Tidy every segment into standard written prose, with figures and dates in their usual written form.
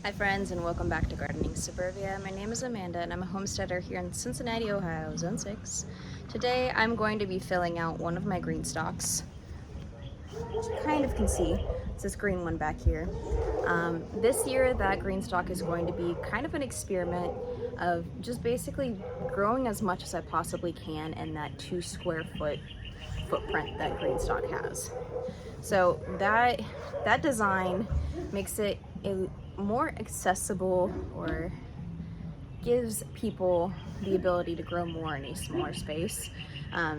Hi friends, and welcome back to Gardening Suburbia. My name is Amanda and I'm a homesteader here in Cincinnati, Ohio, Zone 6. Today I'm going to be filling out one of my green stalks. As you kind of can see, it's this green one back here. This year that green stalk is going to be kind of an experiment of just basically growing as much as I possibly can in that 2 square foot footprint that green stalk has. So that design makes it a more accessible, or gives people the ability to grow more in a smaller space.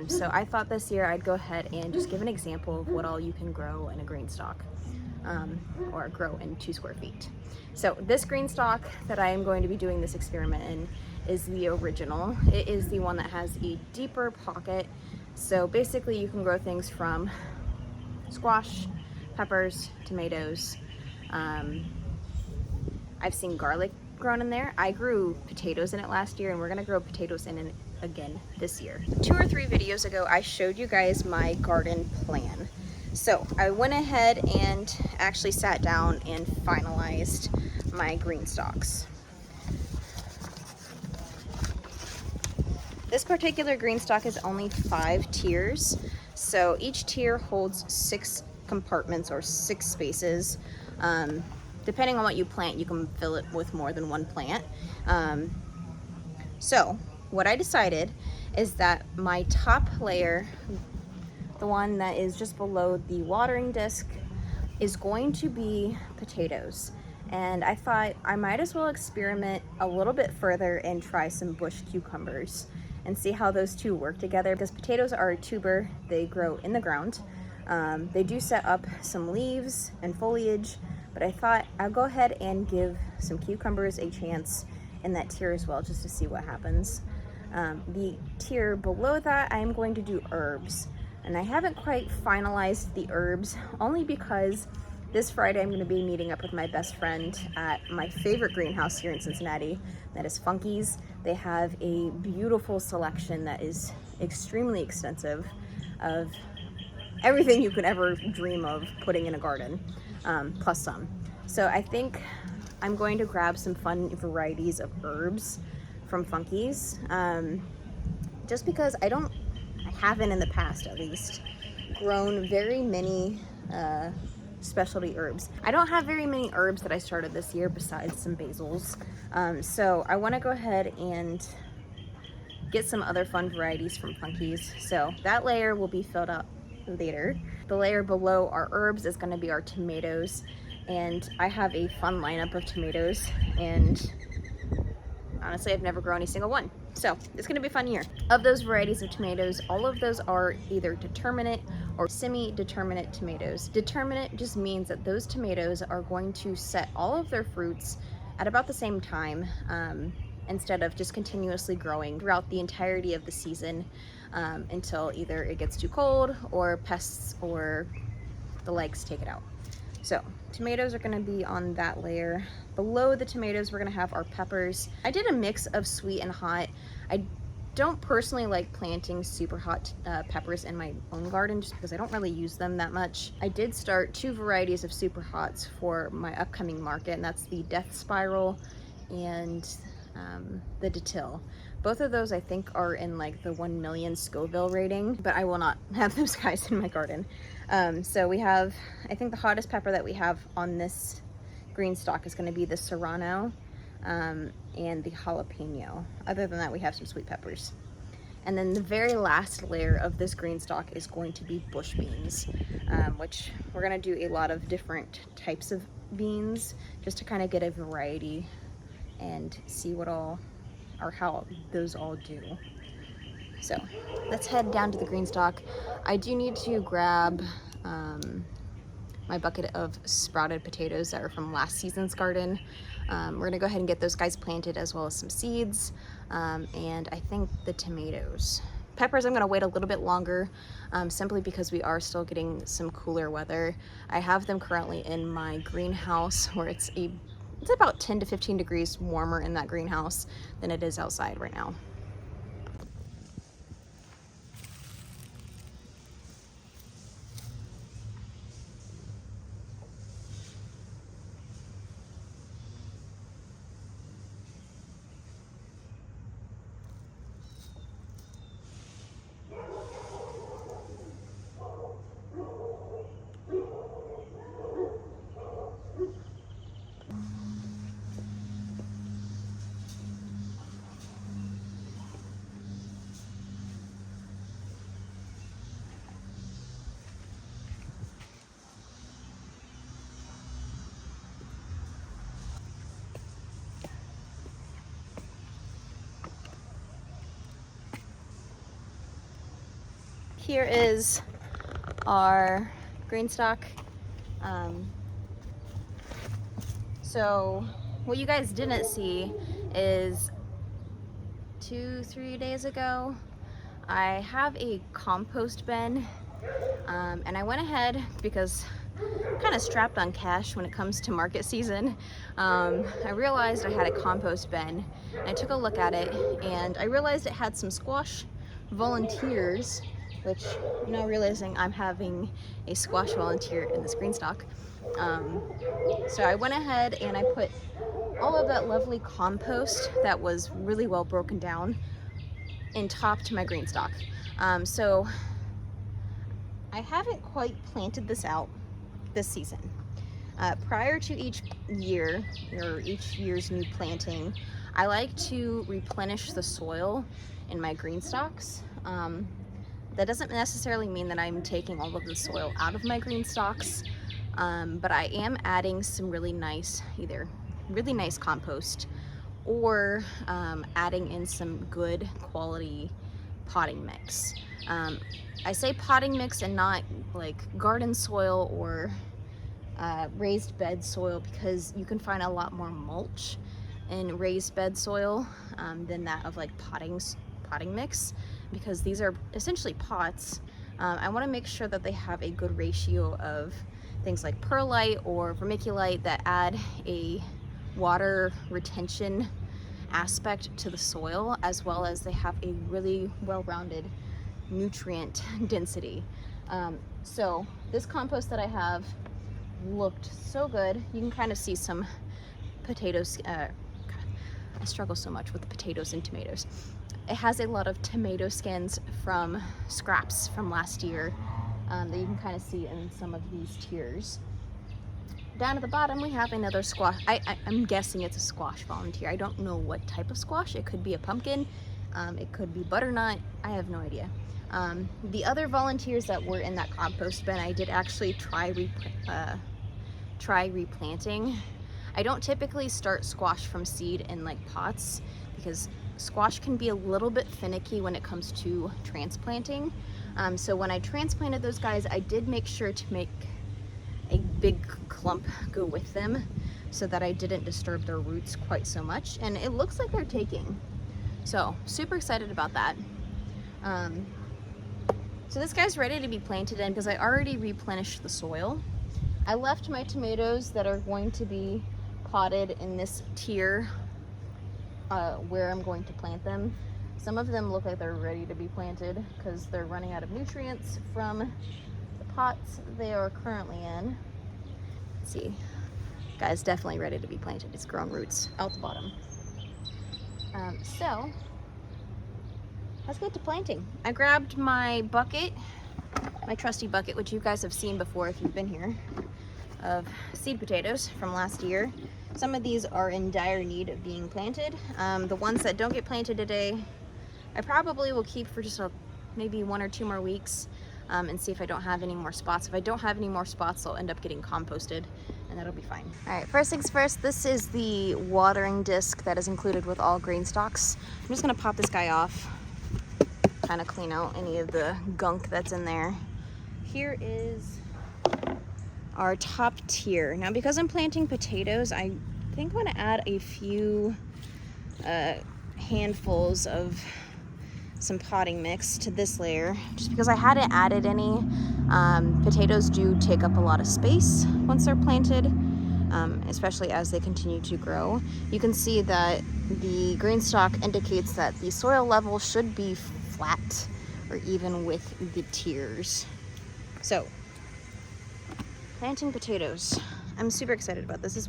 So I thought this year I'd go ahead and just give an example of what all you can grow in a green stalk, or grow in 2 square feet. So this green stalk that I am going to be doing this experiment in is the original. It is the one that has a deeper pocket. So basically you can grow things from squash, peppers, tomatoes. I've seen garlic grown in there. I grew potatoes in it last year, and we're gonna grow potatoes in it again this year. 2 or 3 videos ago, I showed you guys my garden plan. So I went ahead and actually sat down and finalized my green stalks. This particular green stalk is only 5 tiers. So each tier holds 6 compartments or 6 spaces. Depending on what you plant, you can fill it with more than one plant. So what I decided is that my top layer, the one that is just below the watering disc, is going to be potatoes. And I thought I might as well experiment a little bit further and try some bush cucumbers and see how those two work together, because potatoes are a tuber. They grow in the ground. They do set up some leaves and foliage, but I thought I'll go ahead and give some cucumbers a chance in that tier as well, just to see what happens. The tier below that, I am going to do herbs. And I haven't quite finalized the herbs, only because this Friday I'm going to be meeting up with my best friend at my favorite greenhouse here in Cincinnati, that is Funky's. They have a beautiful selection that is extremely extensive of everything you could ever dream of putting in a garden, plus some. So I think I'm going to grab some fun varieties of herbs from Funky's, just because I haven't in the past, at least, grown very many specialty herbs. I don't have very many herbs that I started this year besides some basils. So I want to go ahead and get some other fun varieties from Funky's. So that layer will be filled out later. The layer below our herbs is going to be our tomatoes, and I have a fun lineup of tomatoes, and honestly I've never grown a single one, so it's going to be a fun year. Of those varieties of tomatoes, all of those are either determinate or semi-determinate tomatoes. Determinate just means that those tomatoes are going to set all of their fruits at about the same time, instead of just continuously growing throughout the entirety of the season, until either it gets too cold or pests or the legs take it out. So tomatoes are going to be on that layer. Below the tomatoes, we're going to have our peppers. I did a mix of sweet and hot. I don't personally like planting super hot peppers in my own garden, just because I don't really use them that much. I did start 2 varieties of super hots for my upcoming market, and that's the Death Spiral and the Datil. Both of those I think are in like the 1 million Scoville rating, but I will not have those guys in my garden. So we have, I think the hottest pepper that we have on this green stalk is going to be the Serrano, and the jalapeno. Other than that, we have some sweet peppers. And then the very last layer of this green stalk is going to be bush beans, which we're going to do a lot of different types of beans just to kind of get a variety and see what all, or how those all do. So let's head down to the green stalk. I do need to grab my bucket of sprouted potatoes that are from last season's garden. We're gonna go ahead and get those guys planted, as well as some seeds, and I think the tomatoes. Peppers I'm gonna wait a little bit longer, simply because we are still getting some cooler weather. I have them currently in my greenhouse, where it's about 10 to 15 degrees warmer in that greenhouse than it is outside right now. here is our Greenstalk. So what you guys didn't see is 2-3 days ago, I have a compost bin, and I went ahead because I'm kind of strapped on cash when it comes to market season. I realized I had a compost bin, and I took a look at it, and I realized it had some squash volunteers, which I'm now realizing I'm having a squash volunteer in this Greenstalk. So I went ahead and I put all of that lovely compost that was really well broken down in top to my Greenstalk. So I haven't quite planted this out this season. Prior to each year or each year's new planting, I like to replenish the soil in my Greenstalks. That doesn't necessarily mean that I'm taking all of the soil out of my Greenstalks, but I am adding some really nice, either really nice compost or adding in some good quality potting mix. I say potting mix and not like garden soil or raised bed soil, because you can find a lot more mulch in raised bed soil than that of like potting mix, because these are essentially pots. I want to make sure that they have a good ratio of things like perlite or vermiculite that add a water retention aspect to the soil, as well as they have a really well-rounded nutrient density. So this compost that I have looked so good. You can kind of see some potatoes. God, I struggle so much with the potatoes and tomatoes. It has a lot of tomato skins from scraps from last year that you can kind of see in some of these tiers. Down at the bottom we have another squash. I'm guessing it's a squash volunteer. I don't know what type of squash. It could be a pumpkin, it could be butternut, I have no idea. The other volunteers that were in that compost bin, I did actually try replanting. I don't typically start squash from seed in like pots, because squash can be a little bit finicky when it comes to transplanting. So when I transplanted those guys, I did make sure to make a big clump go with them so that I didn't disturb their roots quite so much, and it looks like they're taking. So super excited about that. So this guy's ready to be planted in because I already replenished the soil. I left my tomatoes that are going to be potted in this tier where I'm going to plant them. Some of them look like they're ready to be planted because they're running out of nutrients from the pots they are currently in. Let's see, guy's definitely ready to be planted. It's growing roots out the bottom. So let's get to planting. I grabbed my bucket, my trusty bucket, which you guys have seen before if you've been here, of seed potatoes from last year. Some of these are in dire need of being planted. The ones that don't get planted today, I probably will keep for just maybe 1 or 2 more weeks and see if I don't have any more spots. If I don't have any more spots, they'll end up getting composted, and that'll be fine. All right, first things first, this is the watering disc that is included with all Greenstalks. I'm just gonna pop this guy off, kind of clean out any of the gunk that's in there. Here is our top tier. Now, because I'm planting potatoes, I think I'm gonna add a few handfuls of some potting mix to this layer, just because I hadn't added any. Potatoes do take up a lot of space once they're planted, especially as they continue to grow. You can see that the Greenstalk indicates that the soil level should be flat or even with the tiers. So, planting potatoes. I'm super excited about this. This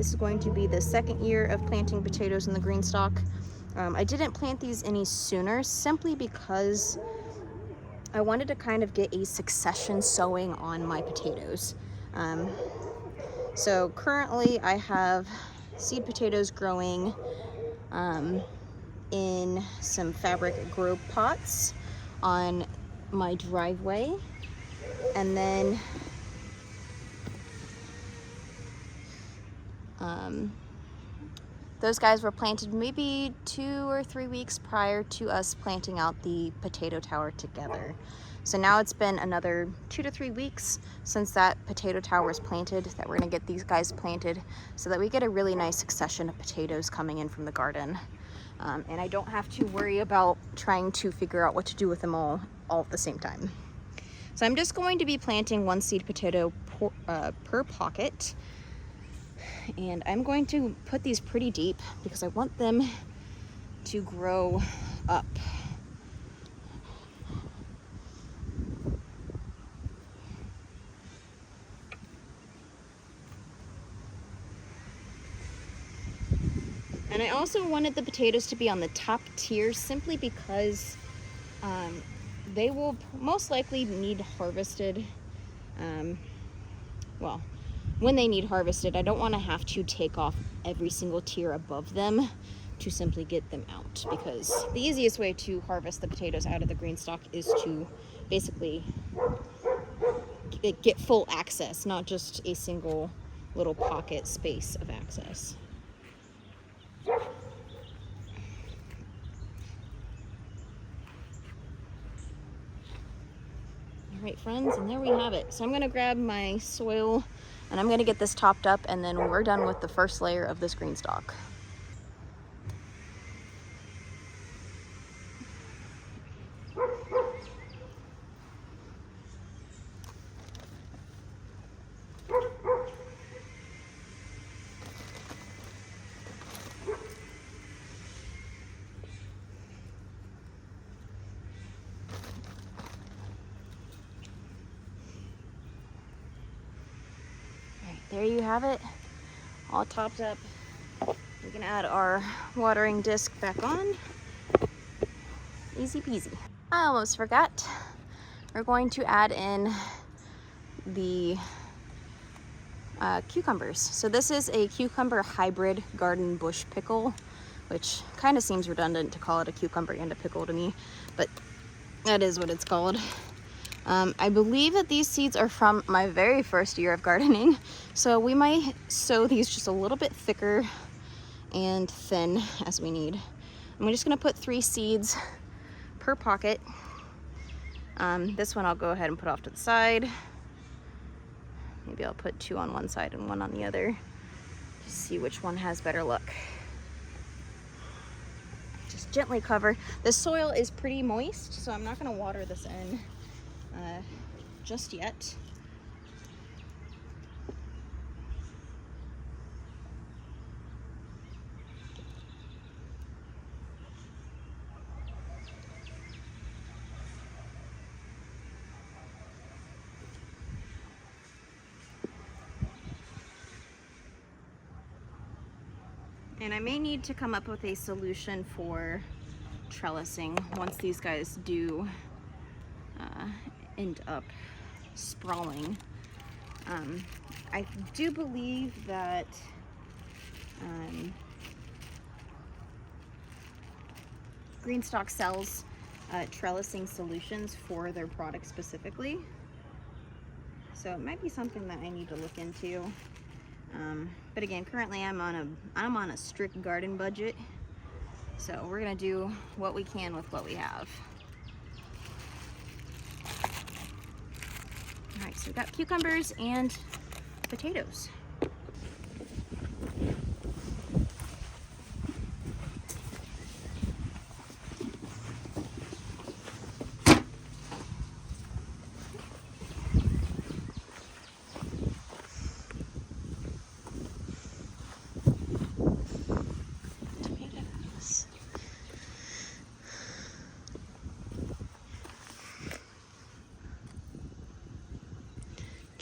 is going to be the second year of planting potatoes in the Greenstalk. I didn't plant these any sooner simply because I wanted to kind of get a succession sowing on my potatoes. So currently I have seed potatoes growing in some fabric grow pots on my driveway, and then Those guys were planted maybe 2 or 3 weeks prior to us planting out the potato tower together. So now it's been another 2 to 3 weeks since that potato tower was planted that we're gonna get these guys planted so that we get a really nice succession of potatoes coming in from the garden. And I don't have to worry about trying to figure out what to do with them all at the same time. So I'm just going to be planting 1 seed potato per pocket. And I'm going to put these pretty deep because I want them to grow up. And I also wanted the potatoes to be on the top tier simply because they will most likely need harvested. Well, when they need harvested, I don't want to have to take off every single tier above them to simply get them out, because the easiest way to harvest the potatoes out of the Greenstalk is to basically get full access, not just a single little pocket space of access. All right, friends, and there we have it. So I'm gonna grab my soil and I'm gonna get this topped up, and then we're done with the first layer of this Greenstalk. There you have it, all topped up. We can add our watering disc back on. Easy peasy. I almost forgot. We're going to add in the cucumbers. So this is a cucumber hybrid garden bush pickle, which kind of seems redundant to call it a cucumber and a pickle to me, but that is what it's called. I believe that these seeds are from my very first year of gardening, so we might sow these just a little bit thicker and thin as we need. I'm just gonna put 3 seeds per pocket. This one I'll go ahead and put off to the side. Maybe I'll put 2 on one side and 1 on the other to see which one has better luck. Just gently cover. The soil is pretty moist, so I'm not gonna water this in just yet. And I may need to come up with a solution for trellising once these guys do end up sprawling. I do believe that Greenstalk sells trellising solutions for their product specifically. So it might be something that I need to look into. But again, currently I'm on a strict garden budget, so we're gonna do what we can with what we have. All right, so we've got cucumbers and potatoes.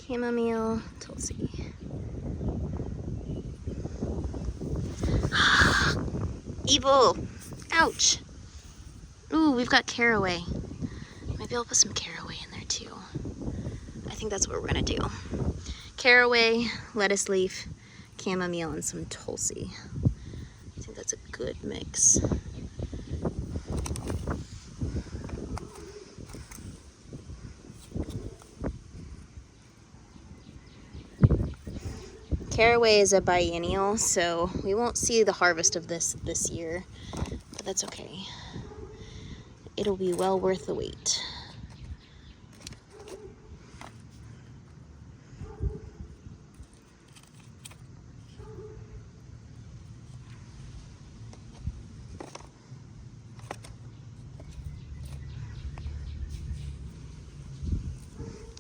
Chamomile, tulsi. Evil! Ouch! Ooh, we've got caraway. Maybe I'll put some caraway in there too. I think that's what we're gonna do. Caraway, lettuce leaf, chamomile, and some tulsi. I think that's a good mix. Caraway is a biennial, so we won't see the harvest of this year, but that's okay. It'll be well worth the wait.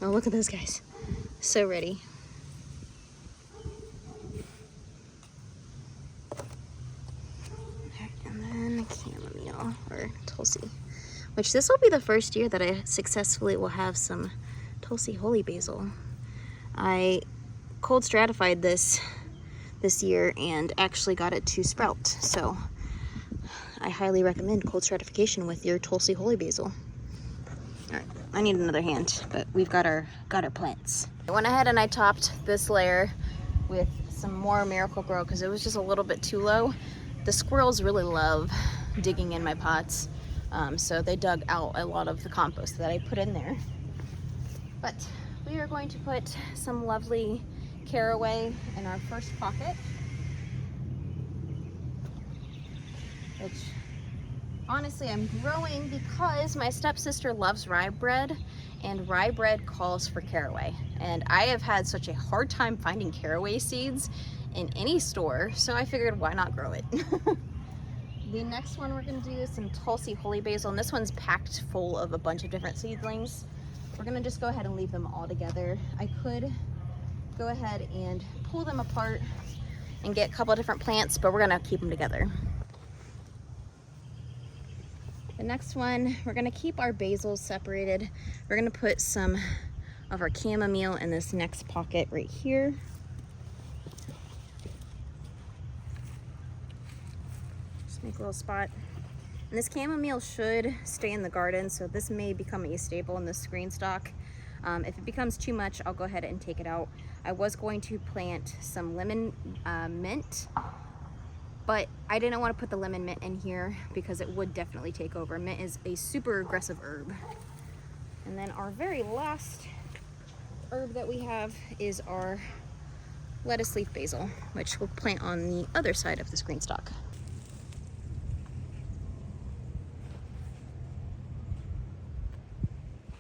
Oh, look at those guys. So ready. And then chamomile or Tulsi, which this will be the first year that I successfully will have some Tulsi holy basil. I cold stratified this year and actually got it to sprout. So I highly recommend cold stratification with your Tulsi holy basil. All right, I need another hand, but we've got our plants. I went ahead and I topped this layer with some more Miracle-Gro because it was just a little bit too low. The squirrels really love digging in my pots, so they dug out a lot of the compost that I put in there. But we are going to put some lovely caraway in our first pocket, which honestly I'm growing because my stepsister loves rye bread, and rye bread calls for caraway. And I have had such a hard time finding caraway seeds in any store, so I figured why not grow it. The next one we're gonna do is some Tulsi holy basil, and this one's packed full of a bunch of different seedlings. We're gonna just go ahead and leave them all together. I could go ahead and pull them apart and get a couple of different plants, but we're gonna keep them together. The next one, we're gonna keep our basils separated. We're gonna put some of our chamomile in this next pocket right here. Just make a little spot. And this chamomile should stay in the garden, so this may become a staple in this Greenstalk. If it becomes too much, I'll go ahead and take it out. I was going to plant some lemon mint, but I didn't want to put the lemon mint in here because it would definitely take over. Mint is a super aggressive herb. And then our very last herb that we have is our lettuce leaf basil, which we'll plant on the other side of this Greenstalk.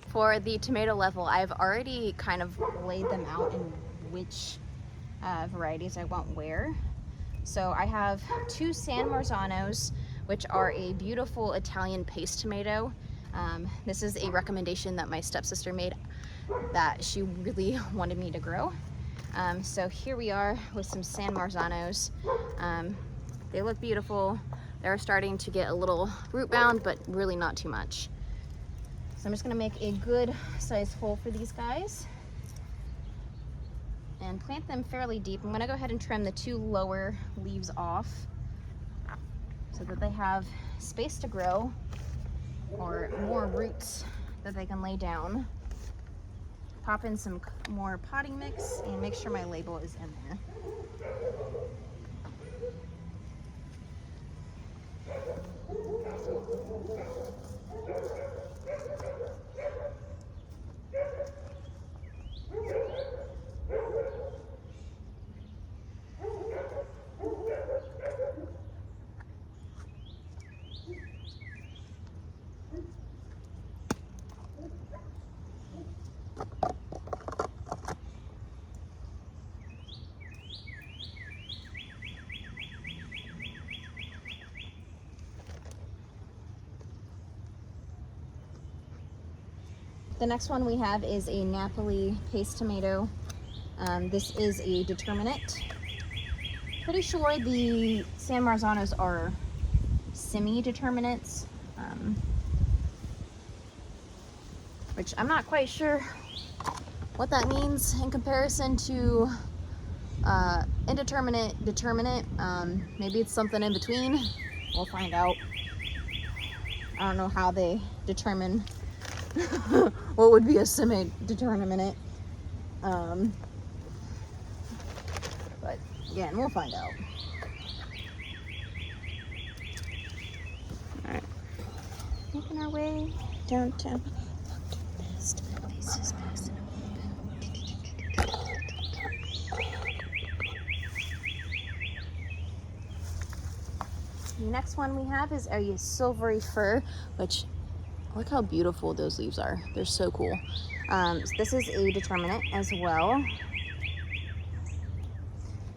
For the tomato level, I've already kind of laid them out in which varieties I want where. So I have two San Marzanos, which are a beautiful Italian paste tomato. This is a recommendation that my stepsister made that she really wanted me to grow. So here we are with some San Marzanos. They look beautiful. They're starting to get a little root bound, but really not too much. So I'm just gonna make a good size hole for these guys and plant them fairly deep. I'm gonna go ahead and trim the two lower leaves off so that they have space to grow or more roots that they can lay down. Pop in some more potting mix and make sure my label is in there. The next one we have is a Napoli paste tomato. This is a determinate. Pretty sure the San Marzanos are semi-determinates, which I'm not quite sure what that means in comparison to indeterminate, determinate. Maybe it's something in between. We'll find out. I don't know how they determine what would be a semi-determinate. But again, we'll find out. Alright. Making our way downtown. next one we have is a silvery fir, which look how beautiful those leaves are. They're so cool. So this is a determinate as well.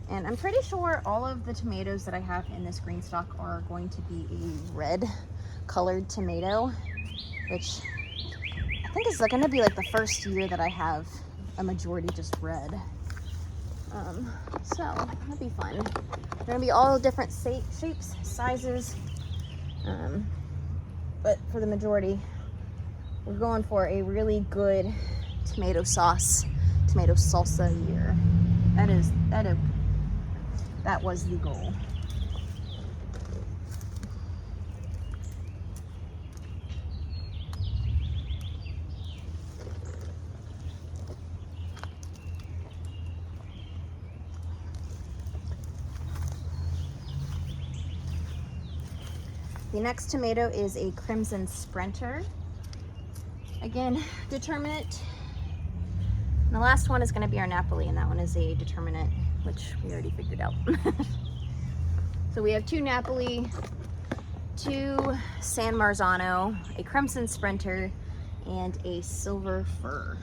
And I'm pretty sure all of the tomatoes that I have in this Greenstalk are going to be a red colored tomato, which I think is going to be like the first year that I have a majority just red. So that'll be fun. They're going to be all different shapes, sizes, but for the majority, we're going for a really good tomato sauce, tomato salsa year. That was the goal. The next tomato is a Crimson Sprinter. Again, determinate. And the last one is going to be our Napoli, and that one is a determinate, which we already figured out. So we have 2 Napoli, 2 San Marzano, a Crimson Sprinter, and a silver fir.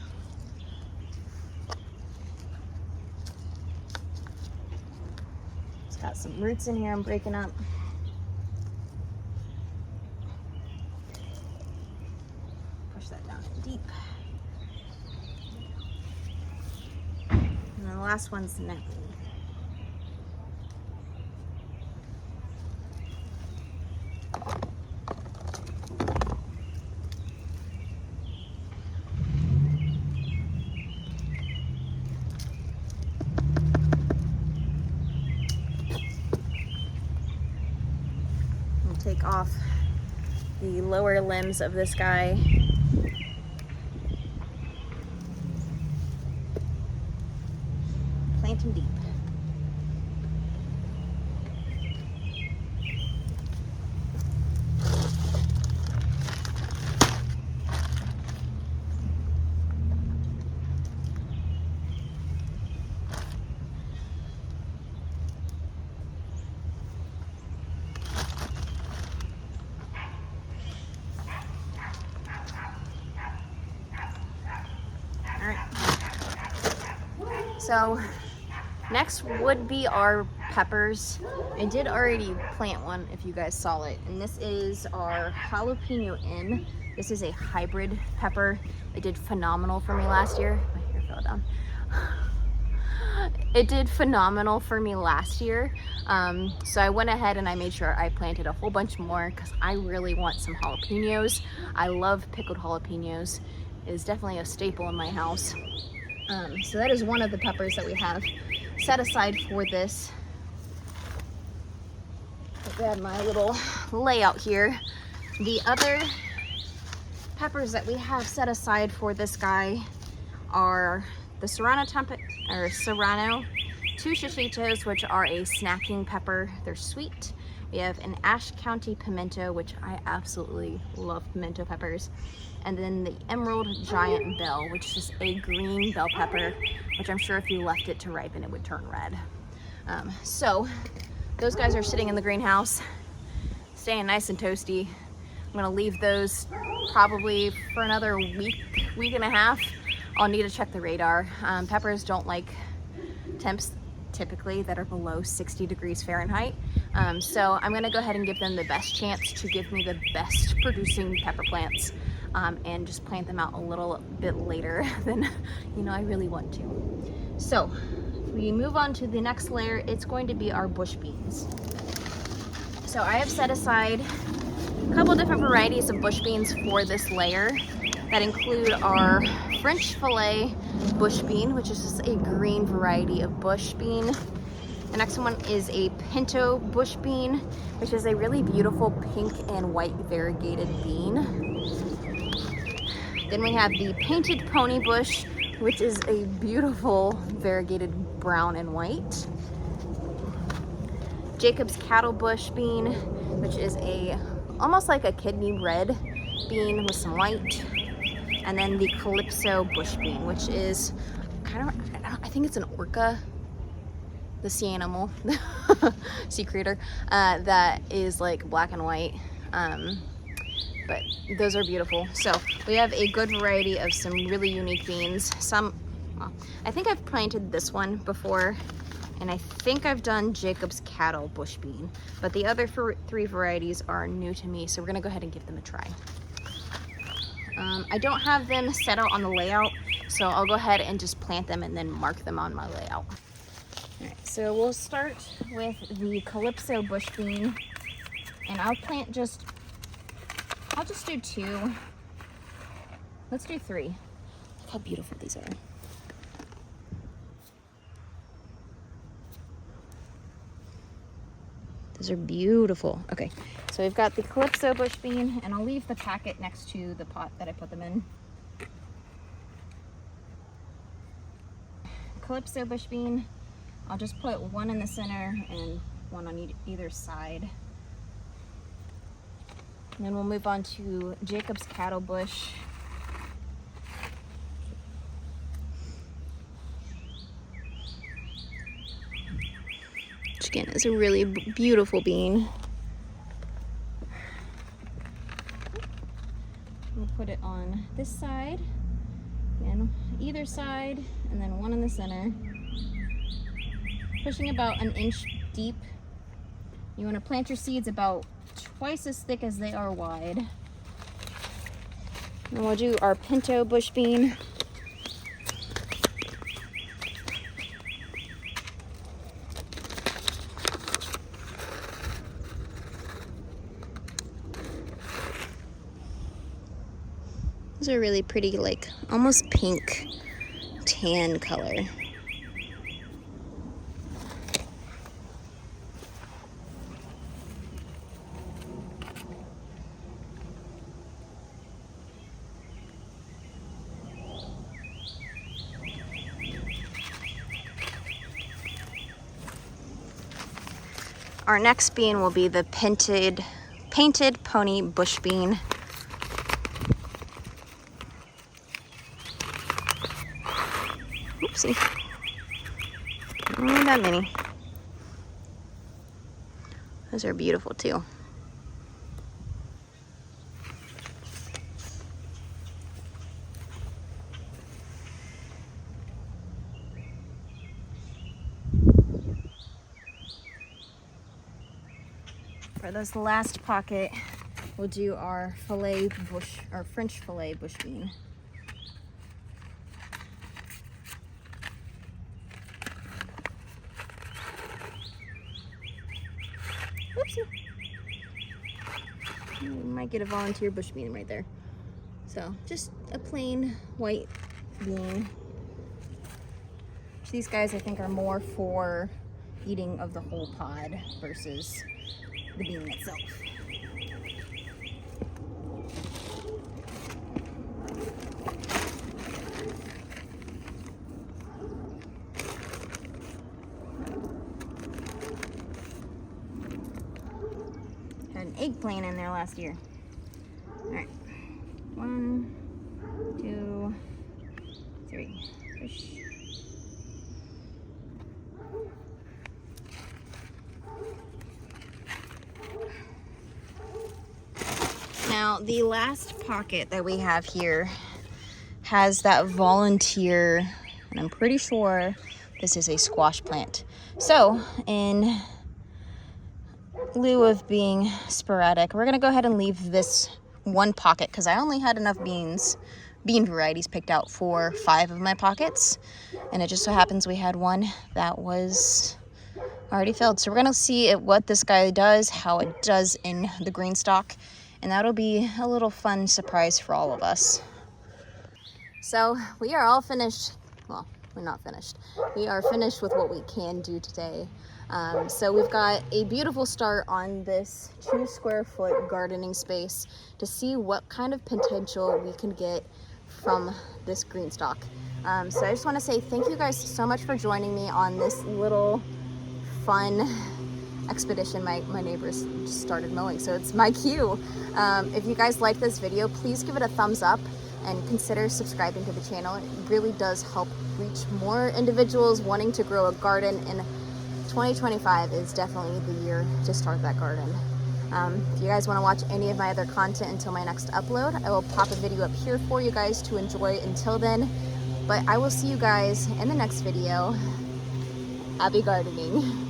It's got some roots in here I'm breaking up. Push that down deep. And then the last one's the Napoli. Take off the lower limbs of this guy. Plant him deep. So next would be our peppers. I did already plant one, if you guys saw it, and this is our jalapeno Inn. This is a hybrid pepper. It did phenomenal for me last year. My hair fell down. It did phenomenal for me last year. So I went ahead and I made sure I planted a whole bunch more because I really want some jalapenos. I love pickled jalapenos. It is definitely a staple in my house. So that is one of the peppers that we have set aside for this. I have my little layout here. The other peppers that we have set aside for this guy are the Serrano, 2 chichitos, which are a snacking pepper. They're sweet. We have an Ashe County pimento, which I absolutely love pimento peppers. And then the Emerald Giant Bell, which is a green bell pepper, which I'm sure if you left it to ripen, it would turn red. So those guys are sitting in the greenhouse, staying nice and toasty. I'm gonna leave those probably for another week and a half. I'll need to check the radar. Peppers don't like temps typically that are below 60 degrees Fahrenheit. So I'm gonna go ahead and give them the best chance to give me the best producing pepper plants, and just plant them out a little bit later than I really want to. So if we move on to the next layer, it's going to be our bush beans. So I have set aside a couple different varieties of bush beans for this layer that include our French fillet bush bean, which is just a green variety of bush bean. The next one is a pinto bush bean, which is a really beautiful pink and white variegated bean. Then we have the painted pony bush, which is a beautiful variegated brown and white. Jacob's cattle bush bean, which is almost like a kidney red bean with some white. And then the Calypso bush bean, which is I think it's an orca the sea animal, sea creature, that is like black and white. But those are beautiful. So we have a good variety of some really unique beans. Some, well, I think I've planted this one before, and I think I've done Jacob's Cattle bush bean, but the other three varieties are new to me, so we're gonna go ahead and give them a try. I don't have them set out on the layout, so I'll go ahead and just plant them and then mark them on my layout. All right, so we'll start with the Calypso bush bean, and I'll just do 2. Let's do 3. Look how beautiful these are. Those are beautiful. Okay, so we've got the Calypso bush bean, and I'll leave the packet next to the pot that I put them in. Calypso bush bean, I'll just put one in the center and one on either side. And then we'll move on to Jacob's Cattle bush. Which again is a really beautiful bean. We'll put it on this side, and either side, and then one in the center. Pushing about 1 inch deep. You want to plant your seeds about twice as thick as they are wide. And we'll do our pinto bush bean. These are really pretty, like almost pink tan color. Our next bean will be the painted pony bush bean. Oopsie. Only that many. Those are beautiful too. For this last pocket, we'll do our French fillet bush bean. Oopsie. You might get a volunteer bush bean right there. So just a plain white bean. These guys I think are more for eating of the whole pod versus the bean itself. Had an eggplant in there last year. All right, 1, 2, 3. Push. Now, the last pocket that we have here has that volunteer, and I'm pretty sure this is a squash plant. So, in lieu of being sporadic, we're gonna go ahead and leave this one pocket because I only had enough bean varieties picked out for 5 of my pockets, and it just so happens we had one that was already filled. So we're gonna see what this guy does, how it does in the Greenstalk, and that'll be a little fun surprise for all of us. So we are all finished. Well, we're not finished. We are finished with what we can do today. So we've got a beautiful start on this 2 square foot gardening space to see what kind of potential we can get from this Greenstalk. So I just want to say thank you guys so much for joining me on this little fun expedition. My neighbors just started mowing, so it's my cue. If you guys like this video, please give it a thumbs up and consider subscribing to the channel. It really does help reach more individuals wanting to grow a garden in 2025 is definitely the year to start that garden. If you guys want to watch any of my other content until my next upload, I will pop a video up here for you guys to enjoy until then. But I will see you guys in the next video. Happy gardening.